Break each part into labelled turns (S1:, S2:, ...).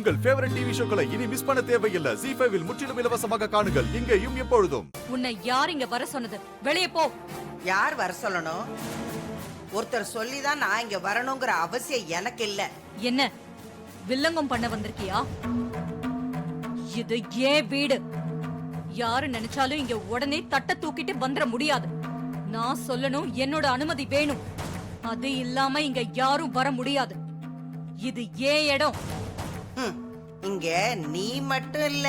S1: உங்கள் favourite TV ஷோக்களை இனி miss பண்ண தேவையில்லை. ZEE5 இல் முற்றிலும் இலவசமாக காணுங்கள். இங்கேயும் எப்பொழுதும்.
S2: உன்னை யார் இங்க வர சொன்னது? வெளியே போ.
S3: யார் வர சொல்லணும்? ஒருத்தர் சொல்லிதான் நான் இங்க வரணுங்கிற அவசியம் எனக்கு இல்ல.
S2: என்ன வில்லங்கம் பண்ண வந்திருக்கியா? இது ஏன் வீடு. யாரு நினைச்சாலும் இங்க உடனே தட்ட தூக்கிட்டு வந்துட முடியாது. நான் சொல்லணும், என்னோட அனுமதி வேணும். அது இல்லாம இங்க யாரும் வர முடியாது. இது ஏன் இடம்.
S3: இங்க நீ மட்டும் இல்ல,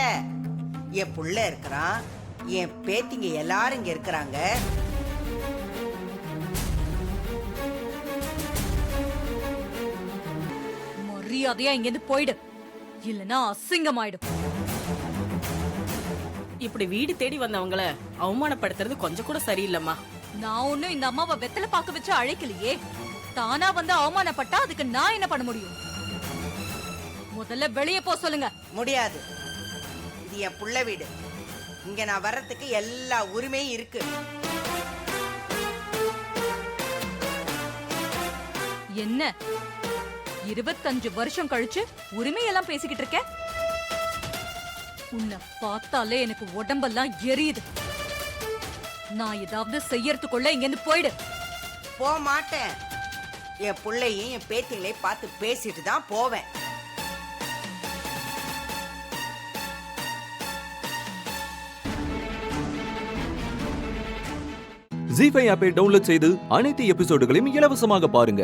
S3: என் புள்ள இருக்கிறான், என் பேத்திங்க எல்லாரும் இங்க இருக்கிறாங்க.
S2: மரியாதையா இங்க இருந்து போயிடு, இல்லனா அசிங்கமாயிடும்.
S4: இப்படி வீடு தேடி வந்தவங்கள அவமானப்படுத்துறது கொஞ்சம் கூட சரியில்லம்மா.
S2: நான் ஒண்ணும் இந்த அம்மாவை வெத்தலை பார்க்க வச்சு அழைக்கலையே. தானா வந்து அவமானப்பட்டா அதுக்கு நான் என்ன பண்ண முடியும்? முதல்ல வெளியே போ சொல்லுங்க.
S3: முடியாது, இது என் புள்ள வீடு. இங்க நான் வர்றதுக்கு எல்லா உரிமையும் இருக்கு.
S2: என்ன 25 வருஷம் கழிச்சு உரிமையெல்லாம் பேசிக்கிட்டு இருக்க? உன்னை பார்த்தாலே எனக்கு உடம்பெல்லாம் எரியுது. நான் ஏதாவது செய்யறதுக்குள்ள இங்க இருந்து போயிடு.
S3: போக மாட்டேன். என் பிள்ளையும் என் பேத்திங்களையும் பார்த்து பேசிட்டு தான் போவேன்.
S5: ZEE5 ஆப்பை டவுன்லோட் செய்து அனைத்து எபிசோடுகளையும் இலவசமாக பாருங்க.